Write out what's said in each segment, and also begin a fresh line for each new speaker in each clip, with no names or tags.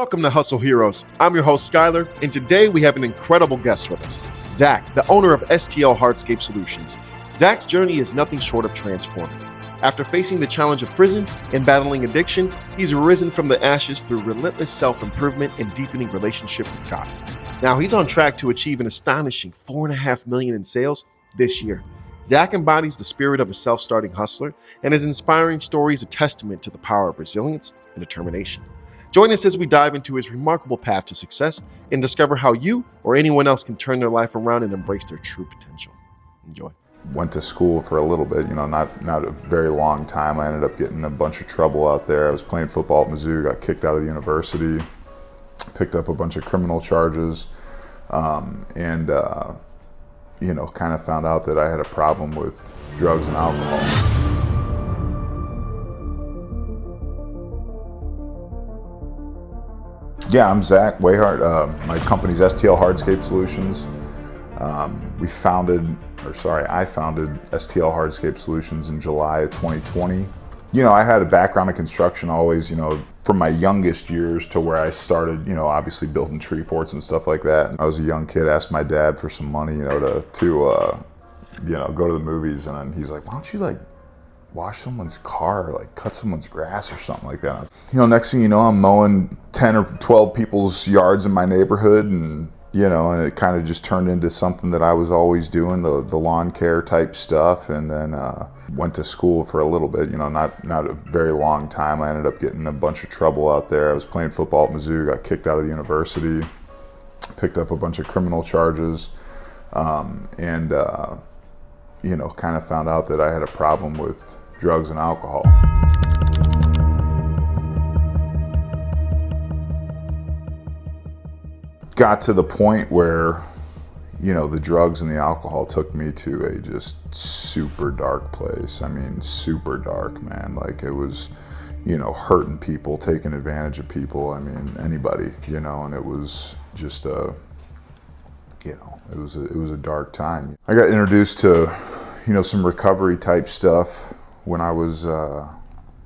Welcome to Hustle Heroes. I'm your host, Skyler, and today we have an incredible guest with us, Zach, the owner of STL Hardscape Solutions. Zach's journey is nothing short of transformative. After facing the challenge of prison and battling addiction, he's risen from the ashes through relentless self-improvement and deepening relationship with God. Now he's on track to achieve an astonishing $4.5 million in sales this year. Zach embodies the spirit of a self-starting hustler, and his inspiring story is a testament to the power of resilience and determination. Join us as we dive into his remarkable path to success and discover how you or anyone else can turn their life around and embrace their true potential. Enjoy.
Went to school for a little bit, not a very long time. I ended up getting in a bunch of trouble out there. I was playing football at Mizzou, got kicked out of the university, picked up a bunch of criminal charges, and kind of found out that I had a problem with drugs and alcohol. Yeah, I'm Zach Wayhart. My company's STL Hardscape Solutions. I founded STL Hardscape Solutions in July of 2020. I had a background in construction always, from my youngest years to where I started, obviously building tree forts and stuff like that. I was a young kid, asked my dad for some money, to go to the movies, and then he's like, why don't you wash someone's car, cut someone's grass or something like that. Next thing you know, I'm mowing 10 or 12 people's yards in my neighborhood, and it kind of just turned into something that I was always doing, the lawn care type stuff. And then went to school for a little bit, not a very long time. I ended up getting in a bunch of trouble out there. I was playing football at Mizzou, got kicked out of the university, picked up a bunch of criminal charges, and kind of found out that I had a problem with drugs and alcohol. Got to the point where, the drugs and the alcohol took me to a just super dark place. I mean, super dark, man. It was, hurting people, taking advantage of people. I mean, anybody, and it was just it was a dark time. I got introduced to, some recovery type stuff when I was,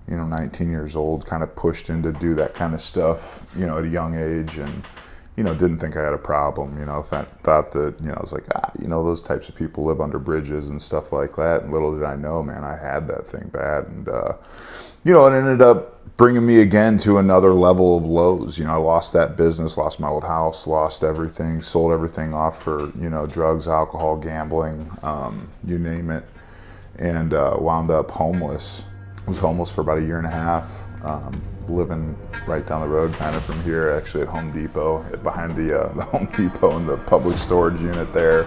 19 years old, kind of pushed in to do that kind of stuff, at a young age, and, didn't think I had a problem, thought that, I was like, those types of people live under bridges and stuff like that. And little did I know, man, I had that thing bad. And, it ended up bringing me again to another level of lows. I lost that business, lost my old house, lost everything, sold everything off for, drugs, alcohol, gambling, you name it. And wound up homeless. Was homeless for about a year and a half, living right down the road kind of from here, actually at Home Depot, behind the Home Depot and the public storage unit there.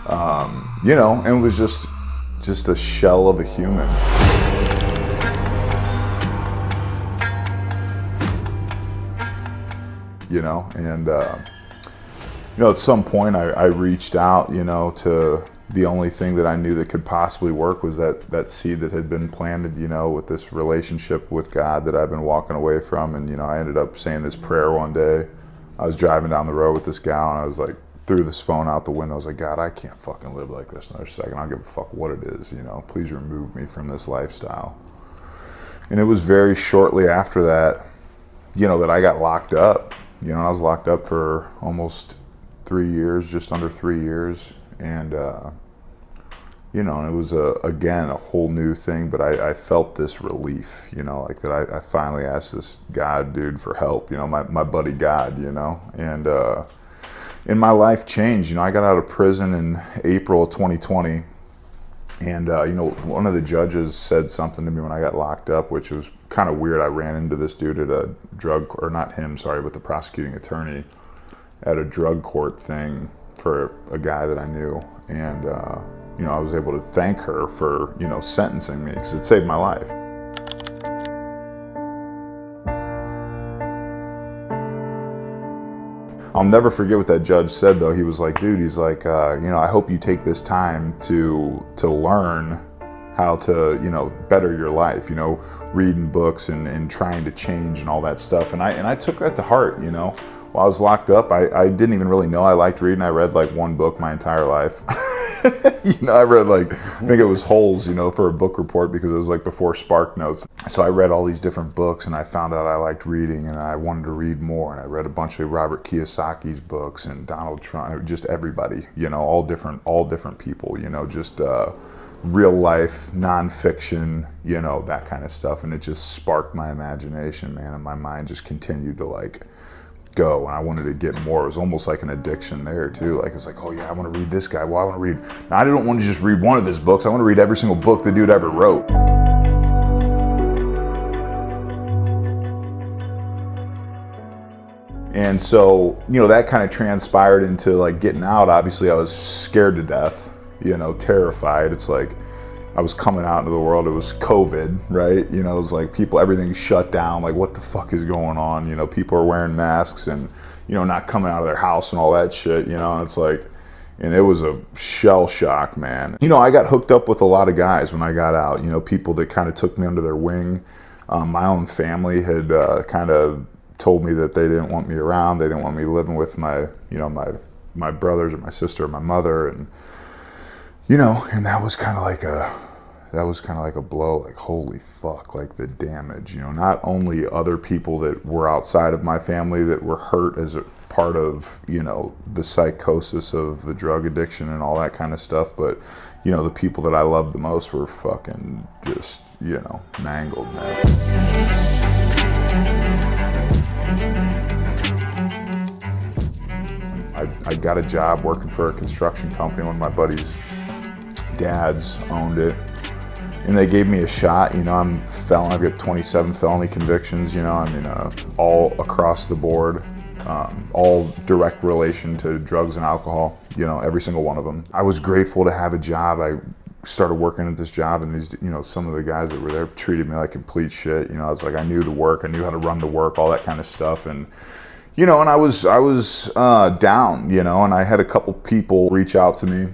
And it was just a shell of a human. At some point I reached out, to the only thing that I knew that could possibly work was that seed that had been planted, with this relationship with God that I've been walking away from. And, I ended up saying this prayer one day. I was driving down the road with this gal, and I was like, threw this phone out the window. I was like, God, I can't fucking live like this another second. I don't give a fuck what it is, please remove me from this lifestyle. And it was very shortly after that, that I got locked up. I was locked up for almost 3 years, just under 3 years. And, and it was, again, a whole new thing, but I felt this relief, that I finally asked this God dude for help, my buddy God, and my life changed. I got out of prison in April of 2020, and, one of the judges said something to me when I got locked up, which was kind of weird. I ran into this dude at a or not him, sorry, but the prosecuting attorney at a drug court thing for a guy that I knew, and I was able to thank her for sentencing me because it saved my life. I'll never forget what that judge said though. He was like, dude, he's like, I hope you take this time to learn how to better your life, reading books and trying to change and all that stuff. And I took that to heart. While I was locked up, I didn't even really know I liked reading. I read one book my entire life. I read I think it was Holes, for a book report because it was before Spark Notes. So I read all these different books, and I found out I liked reading, and I wanted to read more. And I read a bunch of Robert Kiyosaki's books and Donald Trump, just everybody, all different people, just real life, nonfiction, that kind of stuff. And it just sparked my imagination, man, and my mind just continued to like go, and I wanted to get more. It was almost like an addiction there too. Like, it's like, oh yeah, I want to read this guy. Well, I want to read. Now, I don't want to just read one of his books. I want to read every single book the dude ever wrote. And so, that kind of transpired into like getting out. Obviously, I was scared to death, terrified. It's like I was coming out into the world. It was COVID, right? It was like everything shut down. Like, what the fuck is going on? People are wearing masks and, not coming out of their house and all that shit, and it's like, and it was a shell shock, man. I got hooked up with a lot of guys when I got out, people that kind of took me under their wing. My own family had kind of told me that they didn't want me around. They didn't want me living with my brothers or my sister or my mother. And, and that was kind of like a blow, like, holy fuck, like the damage, not only other people that were outside of my family that were hurt as a part of, the psychosis of the drug addiction and all that kind of stuff, but, the people that I loved the most were fucking just, mangled, man. I got a job working for a construction company. One of my buddy's dads owned it, and they gave me a shot. I'm felon. I've got 27 felony convictions. All across the board, all direct relation to drugs and alcohol. Every single one of them. I was grateful to have a job. I started working at this job, and these, some of the guys that were there treated me like complete shit. I was like, I knew the work, I knew how to run the work, all that kind of stuff, and and I was down, and I had a couple people reach out to me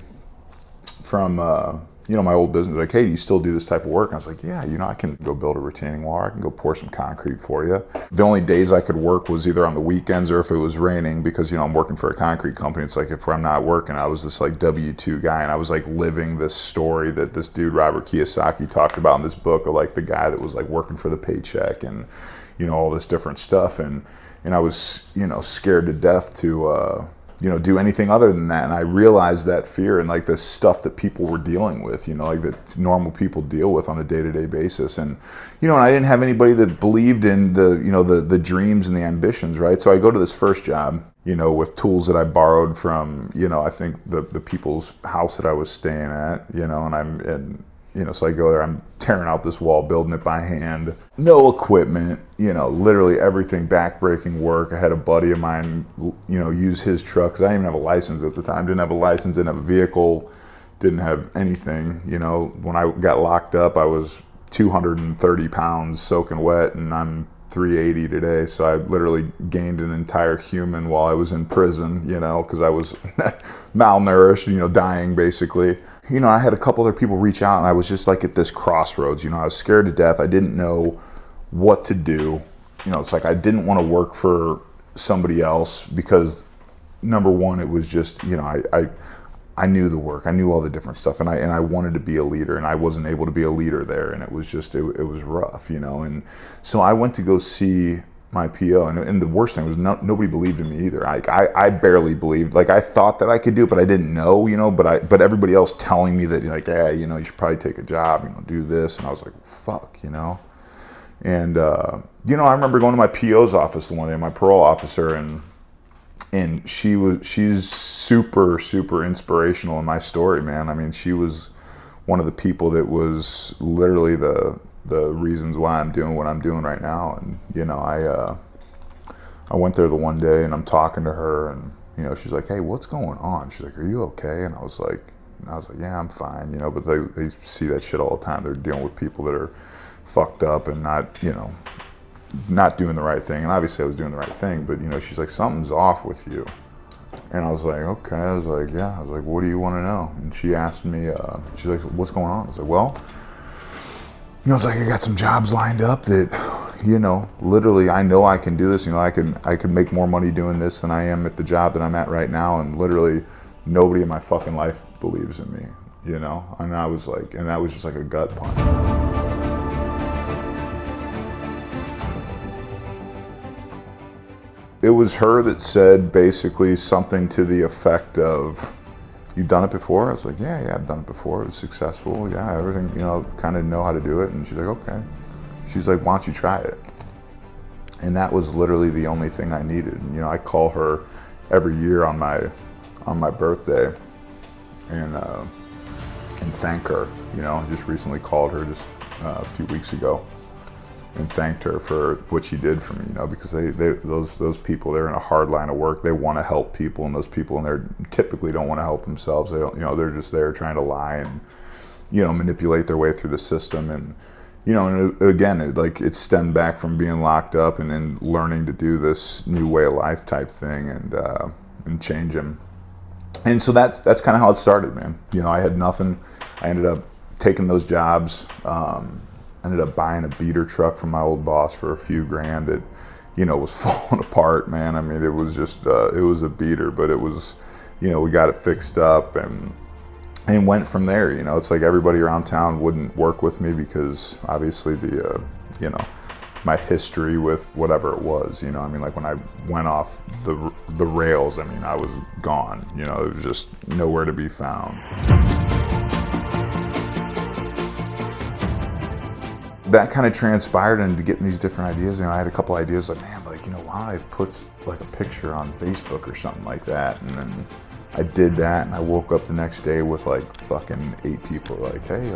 from my old business, like, hey, do you still do this type of work? And I was like, yeah, I can go build a retaining wall, I can go pour some concrete for you. The only days I could work was either on the weekends or if it was raining, because I'm working for a concrete company. It's like, if I'm not working, I was this like W-2 guy, and I was like living this story that this dude Robert Kiyosaki talked about in this book of like the guy that was like working for the paycheck and all this different stuff, and I was scared to death to do anything other than that. And I realized that fear and like the stuff that people were dealing with, like that normal people deal with on a day-to-day basis. And, and I didn't have anybody that believed in the dreams and the ambitions, right? So I go to this first job, with tools that I borrowed from, I think the people's house that I was staying at, so I go there, I'm tearing out this wall, building it by hand, no equipment, literally everything, backbreaking work. I had a buddy of mine, use his truck, 'cause I didn't even have a license at the time, didn't have a license, didn't have a vehicle, didn't have anything. When I got locked up, I was 230 pounds soaking wet, and I'm 380 today. So I literally gained an entire human while I was in prison, because I was malnourished, dying basically. I had a couple other people reach out, and I was just like at this crossroads. I was scared to death. I didn't know what to do. It's like I didn't want to work for somebody else because, number one, it was just, I knew the work. I knew all the different stuff, and I wanted to be a leader, and I wasn't able to be a leader there, and it was just, it was rough, And so I went to go see my PO, and the worst thing was nobody believed in me either. I barely believed. Like, I thought that I could do it, but I didn't know, but everybody else telling me that, like, yeah, you should probably take a job, do this, and I was like, fuck, And I remember going to my PO's office one day, my parole officer, and she's super, super inspirational in my story, man. I mean, she was one of the people that was literally the reasons why I'm doing what I'm doing right now. And I went there the one day, and I'm talking to her, and she's like, hey, what's going on? She's like, are you okay? And I was like, yeah, I'm fine, but they see that shit all the time. They're dealing with people that are fucked up and not doing the right thing. And obviously I was doing the right thing, but she's like, something's off with you. And I was like, okay. I was like, yeah. I was like, what do you want to know? And she asked me, she's like, what's going on? I was like, well, it's like, I got some jobs lined up that, literally I know I can do this. I can make more money doing this than I am at the job that I'm at right now. And literally nobody in my fucking life believes in me, And I was like, and that was just like a gut punch. It was her that said basically something to the effect of, "You've done it before?" I was like, yeah, I've done it before. It was successful. Yeah, everything, kind of know how to do it. And she's like, okay. She's like, why don't you try it? And that was literally the only thing I needed. And, I call her every year on my birthday and thank her. I just recently called her just a few weeks ago and thanked her for what she did for me, because those people, they're in a hard line of work. They want to help people, and those people in there typically don't want to help themselves. They don't, they're just there trying to lie and, manipulate their way through the system. And, and again, it stemmed back from being locked up and then learning to do this new way of life type thing and change them. And so that's kind of how it started, man. I had nothing. I ended up taking those jobs. Ended up buying a beater truck from my old boss for a few grand that, was falling apart, man. I mean, it was just, it was a beater, but it was, we got it fixed up and went from there. It's like everybody around town wouldn't work with me because obviously my history with whatever it was, I mean, like when I went off the rails, I mean, I was gone, it was just nowhere to be found. That kind of transpired into getting these different ideas. I had a couple ideas like, man, why don't I put like a picture on Facebook or something like that? And then I did that, and I woke up the next day with like fucking 8 people like, hey,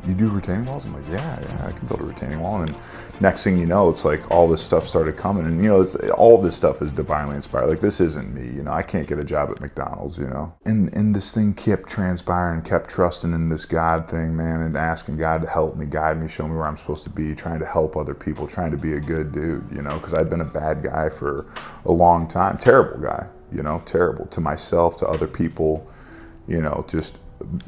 you do retaining walls? I'm like, yeah, I can build a retaining wall. And next thing you know, it's like all this stuff started coming, and it's all this stuff is divinely inspired. Like, this isn't me, I can't get a job at McDonald's, And this thing kept transpiring, kept trusting in this God thing, man, and asking God to help me, guide me, show me where I'm supposed to be, trying to help other people, trying to be a good dude, because I'd been a bad guy for a long time, terrible guy, terrible to myself, to other people, just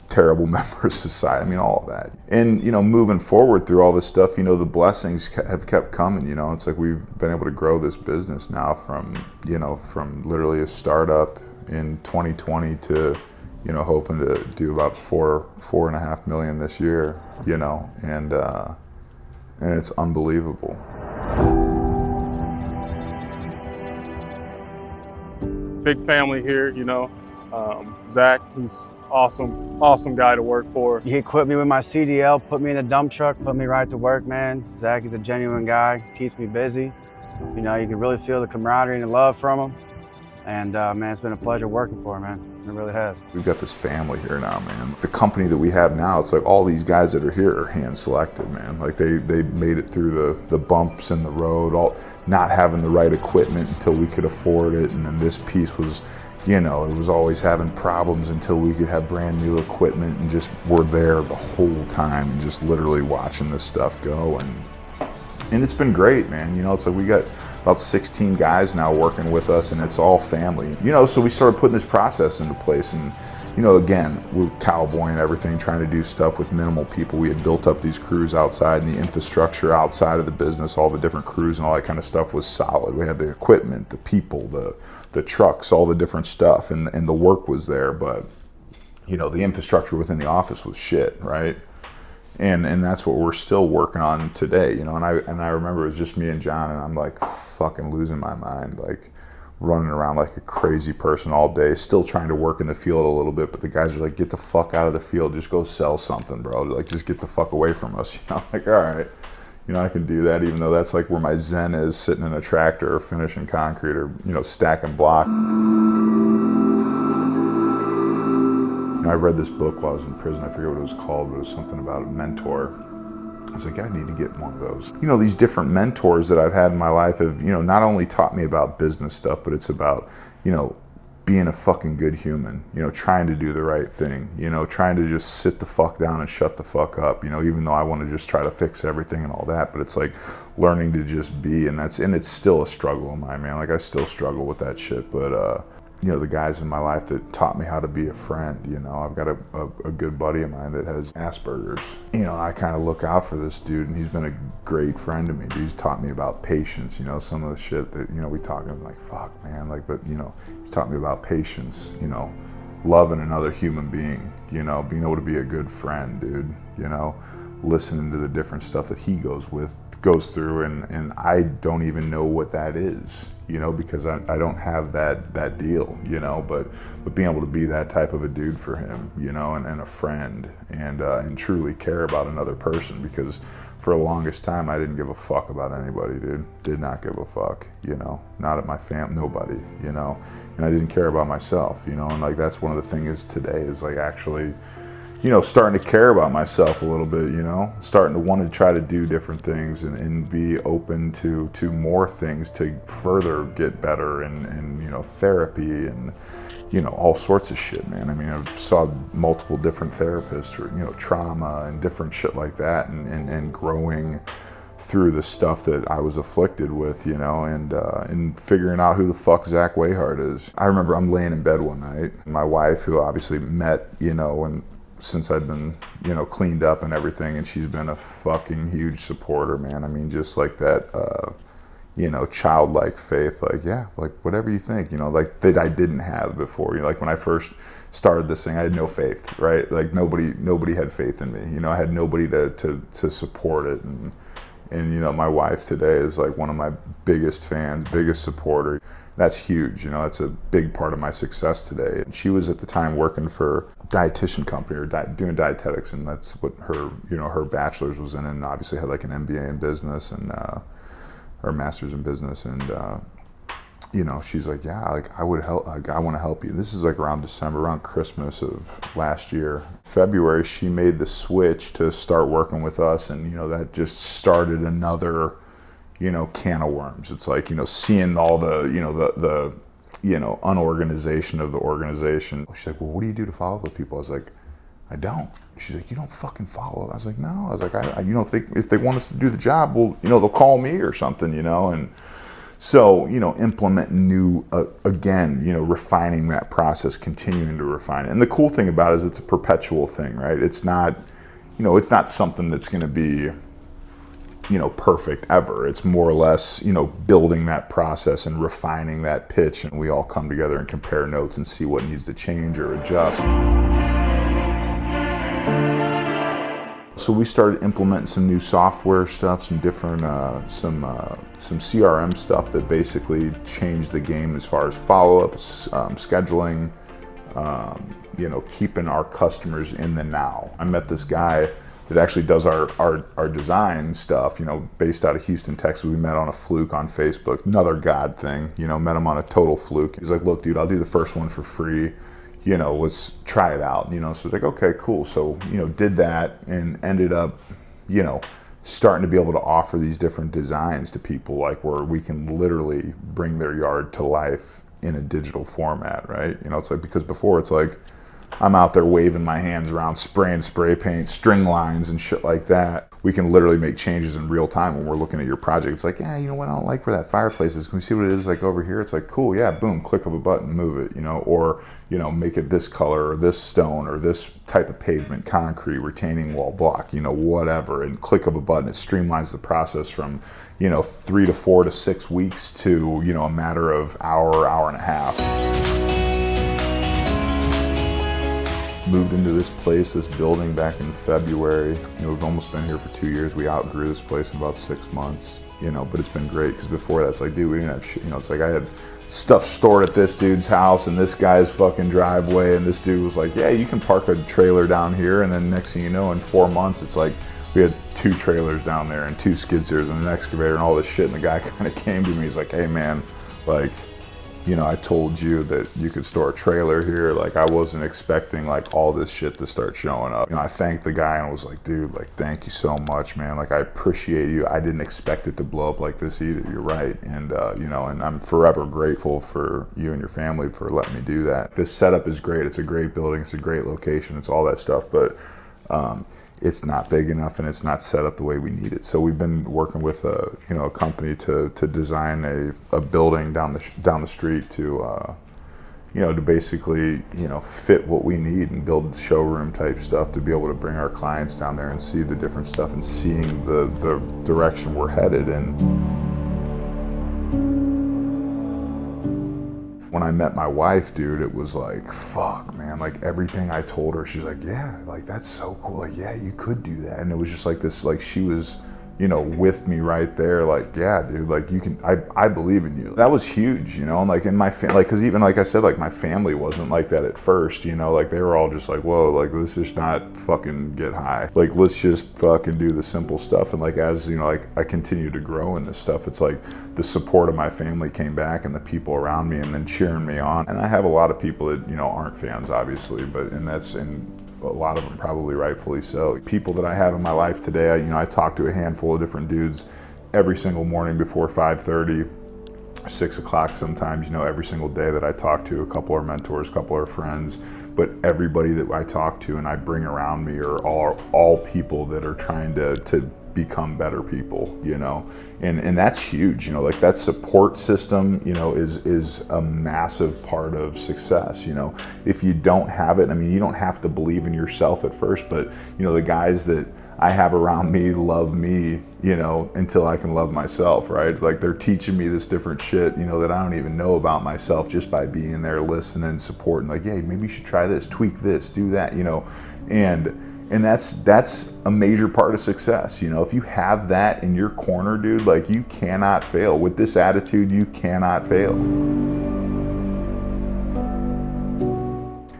terrible member of society. I mean, all of that. And, moving forward through all this stuff, the blessings have kept coming, It's like we've been able to grow this business now from literally a startup in 2020 to, hoping to do about $4.5 million this year, and it's unbelievable.
Big family here, Zach, he's awesome guy to work for.
He equipped me with my CDL, put me in the dump truck, put me right to work, man. Zach is a genuine guy, keeps me busy. You can really feel the camaraderie and the love from him. And man, it's been a pleasure working for him, man. It really has.
We've got this family here now, man. The company that we have now, it's like all these guys that are here are hand selected, man. Like they made it through the bumps in the road, all not having the right equipment until we could afford it. And then this piece was, it was always having problems until we could have brand new equipment, and just were there the whole time, just literally watching this stuff go. And it's been great, man. It's like we got about 16 guys now working with us, and it's all family. So we started putting this process into place, and again, we're cowboying everything, trying to do stuff with minimal people. We had built up these crews outside, and the infrastructure outside of the business, all the different crews and all that kind of stuff was solid. We had the equipment, the people, the trucks, all the different stuff, and the work was there, but the infrastructure within the office was shit, right? And that's what we're still working on today, and I remember it was just me and John, and I'm like fucking losing my mind, like running around like a crazy person all day, still trying to work in the field a little bit, but the guys are like, get the fuck out of the field, just go sell something, bro. Like, just get the fuck away from us. Like, all right, I can do that, even though that's like where my zen is, sitting in a tractor or finishing concrete or, stacking block. I read this book while I was in prison. I forget what it was called, but it was something about a mentor. I was like, I need to get one of those. These different mentors that I've had in my life have, not only taught me about business stuff, but it's about, being a fucking good human, trying to do the right thing, trying to just sit the fuck down and shut the fuck up, even though I want to just try to fix everything and all that, but it's like learning to just be, and it's still a struggle of mine, man. Like, I still struggle with that shit, but, the guys in my life that taught me how to be a friend, I've got a good buddy of mine that has Asperger's. I kind of look out for this dude, and he's been a great friend to me. He's taught me about patience, some of the shit that, we talk, and I'm like, fuck, man, like, but, he's taught me about patience, loving another human being, being able to be a good friend, dude, listening to the different stuff that he goes goes through, and I don't even know what that is, you know, because I don't have that deal, you know, but being able to be that type of a dude for him, you know, and a friend, and truly care about another person, because for the longest time I didn't give a fuck about anybody, dude. Did not give a fuck, you know, not at my fam, nobody, you know, and I didn't care about myself, you know, and like that's one of the things today is like actually, you know, starting to care about myself a little bit, you know, starting to want to try to do different things and be open to more things to further get better, and you know, therapy and, you know, all sorts of shit, man. I mean, I saw multiple different therapists for, you know, trauma and different shit like that, and growing through the stuff that I was afflicted with, you know, and figuring out who the fuck Zach Wayhart is. I remember I'm laying in bed one night, my wife, who obviously met, you know, and since I'd been, you know, cleaned up and everything, and she's been a fucking huge supporter, man. I mean, just like that, you know, childlike faith, like, yeah, like whatever you think, you know, like that I didn't have before. You know, like when I first started this thing, I had no faith, right? Like nobody had faith in me. You know, I had nobody to support it, and you know, my wife today is like one of my biggest fans, biggest supporter. That's huge, you know, that's a big part of my success today. And she was at the time working for a dietitian company, or doing dietetics, and that's what her, you know, her bachelor's was in, and obviously had like an MBA in business and her master's in business, and you know, she's like, yeah, like I would help, like I want to help you. This is like around December, around Christmas of last year. February, she made the switch to start working with us, and you know, that just started another, you know, can of worms. It's like, you know, seeing all the, you know, the you know, unorganization of the organization. She's like, well, what do you do to follow up with people? I was like, I don't. She's like, you don't fucking follow. I was like, no. I was like, you know, if they want us to do the job, well, you know, they'll call me or something, you know. And so, you know, implementing new, again, you know, refining that process, continuing to refine it. And the cool thing about it is it's a perpetual thing, right? It's not, you know, it's not something that's going to be, you know, perfect ever. It's more or less, you know, building that process and refining that pitch, and we all come together and compare notes and see what needs to change or adjust. So we started implementing some new software stuff, some different, some CRM stuff that basically changed the game as far as follow-ups, scheduling, you know, keeping our customers in the now. I met this guy that actually does our design stuff, you know, based out of Houston, Texas. We met on a fluke on Facebook, another God thing, you know, met him on a total fluke. He's like, look, dude, I'll do the first one for free, you know, let's try it out, you know. So it's like, okay, cool. So, you know, did that and ended up, you know, starting to be able to offer these different designs to people, like where we can literally bring their yard to life in a digital format, right? You know, it's like, because before it's like, I'm out there waving my hands around, spraying spray paint, string lines and shit like that. We can literally make changes in real time when we're looking at your project. It's like, yeah, you know what, I don't like where that fireplace is. Can we see what it is like over here? It's like, cool, yeah, boom, click of a button, move it, you know, or, you know, make it this color or this stone or this type of pavement, concrete, retaining wall, block, you know, whatever. And click of a button, it streamlines the process from, you know, 3 to 4 to 6 weeks to, you know, a matter of hour and a half. Moved into this place, this building back in February. You know, we've almost been here for 2 years. We outgrew this place in about 6 months, you know, but it's been great because before that, it's like, dude, we didn't have shit. You know, it's like I had stuff stored at this dude's house and this guy's fucking driveway, and this dude was like, yeah, you can park a trailer down here. And then next thing you know, in 4 months, it's like we had 2 trailers down there and 2 skid steers and an excavator and all this shit. And the guy kind of came to me, he's like, hey man, like, you know, I told you that you could store a trailer here. Like, I wasn't expecting like all this shit to start showing up. You know, I thanked the guy and was like, dude, like, thank you so much, man. Like, I appreciate you. I didn't expect it to blow up like this either. You're right. And, you know, and I'm forever grateful for you and your family for letting me do that. This setup is great. It's a great building. It's a great location. It's all that stuff. But, it's not big enough and it's not set up the way we need it. So we've been working with a, you know, a company to design a building down the street to, you know, to basically, you know, fit what we need and build showroom type stuff to be able to bring our clients down there and see the different stuff and seeing the direction we're headed in. When I met my wife, dude, it was like, fuck, man, like everything I told her, she's like, yeah, like that's so cool. Like, yeah, you could do that. And it was just like this, like she was you know, with me right there, like, yeah, dude, like you can, I believe in you. That was huge, you know, and like in my family, like, cause even like I said, like my family wasn't like that at first, you know, like they were all just like, whoa, like let's just not fucking get high. Like, let's just fucking do the simple stuff. And like, as you know, like I continued to grow in this stuff, it's like the support of my family came back and the people around me and then cheering me on. And I have a lot of people that, you know, aren't fans obviously, but, and that's in, a lot of them probably rightfully so. People that I have in my life today, you know, I talk to a handful of different dudes every single morning before 5:30, 6 o'clock sometimes, you know, every single day that I talk to. A couple are mentors, a couple are friends, but everybody that I talk to and I bring around me are all people that are trying to become better people, you know, and that's huge, you know, like that support system, you know, is a massive part of success. You know, if you don't have it, I mean, you don't have to believe in yourself at first, but you know, the guys that I have around me love me, you know, until I can love myself, right? Like they're teaching me this different shit, you know, that I don't even know about myself just by being there, listening, supporting, like, hey, maybe you should try this, tweak this, do that, you know, and that's a major part of success. You know, if you have that in your corner, dude, like you cannot fail. With this attitude, you cannot fail.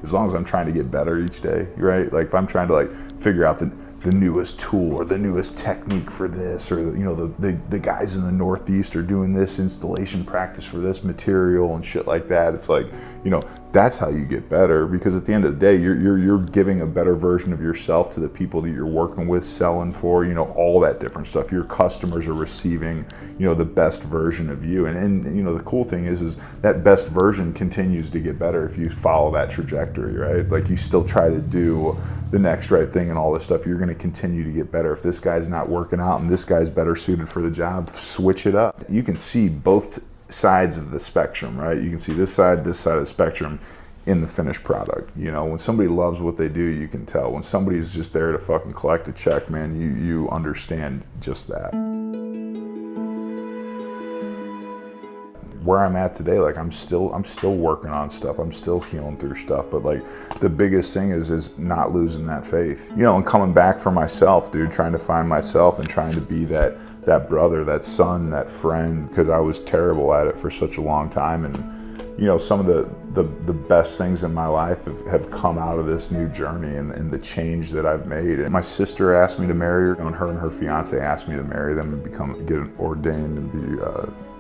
As long as I'm trying to get better each day, right? Like if I'm trying to like figure out the newest tool or the newest technique for this, or you know, the guys in the Northeast are doing this installation practice for this material and shit like that. It's like, you know, that's how you get better, because at the end of the day, you're giving a better version of yourself to the people that you're working with, selling for, you know, all that different stuff. Your customers are receiving, you know, the best version of you. And you know, the cool thing is that best version continues to get better if you follow that trajectory, right? Like you still try to do the next right thing and all this stuff, you're going to continue to get better. If this guy's not working out and this guy's better suited for the job, switch it up. You can see both sides of the spectrum, right? You can see this side of the spectrum in the finished product. You know, when somebody loves what they do, you can tell. When somebody's just there to fucking collect a check, man, you understand just that. Where I'm at today, like I'm still working on stuff. I'm still healing through stuff, but like the biggest thing is not losing that faith, you know, and coming back for myself, dude, trying to find myself and trying to be that brother, that son, that friend, because I was terrible at it for such a long time. And you know, some of the best things in my life have come out of this new journey and the change that I've made. And my sister asked me to marry her, and her fiance asked me to marry them and get ordained and be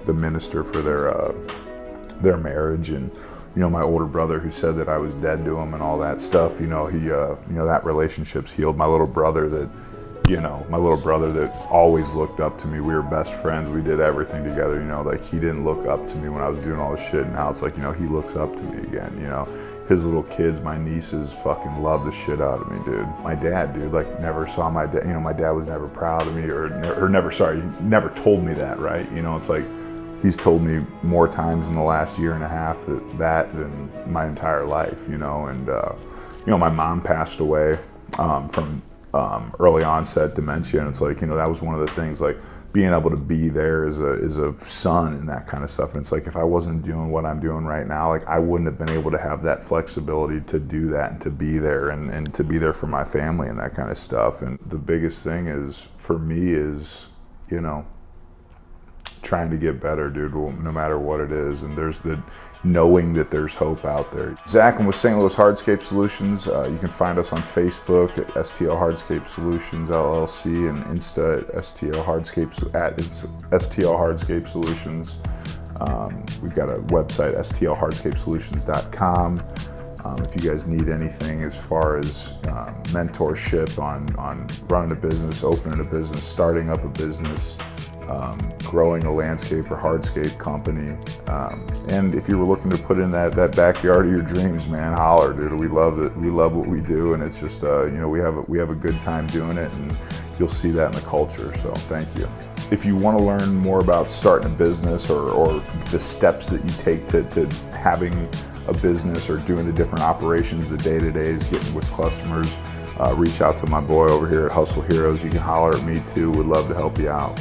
the minister for their marriage. And you know, my older brother, who said that I was dead to him and all that stuff, you know, he you know, that relationship's healed. My little brother that always looked up to me, we were best friends, we did everything together, you know, like he didn't look up to me when I was doing all this shit, and now it's like, you know, he looks up to me again, you know. His little kids, my nieces, fucking love the shit out of me, dude. My dad, dude, like never saw my dad, you know, my dad was never proud of me never told me that, right? You know, it's like, he's told me more times in the last year and a half that than my entire life, you know. And you know, my mom passed away from early onset dementia, and it's like, you know, that was one of the things, like being able to be there as a son and that kind of stuff. And it's like, if I wasn't doing what I'm doing right now, like I wouldn't have been able to have that flexibility to do that and to be there and to be there for my family and that kind of stuff. And the biggest thing is for me is, you know, trying to get better, dude, no matter what it is. And there's the knowing that there's hope out there. Zach, I'm with St. Louis Hardscape Solutions. You can find us on Facebook at STL Hardscape Solutions LLC, and Insta at STL Hardscape Solutions. We've got a website, stlhardscapesolutions.com. If you guys need anything as far as mentorship on running a business, opening a business, starting up a business, growing a landscape or hardscape company, and if you were looking to put in that backyard of your dreams, man, holler, dude. We love it. We love what we do, and it's just you know, we have a good time doing it, and you'll see that in the culture. So thank you. If you want to learn more about starting a business or the steps that you take to having a business or doing the different operations, the day-to-days, getting with customers, reach out to my boy over here at Hustle Heroes. You can holler at me too. Would love to help you out.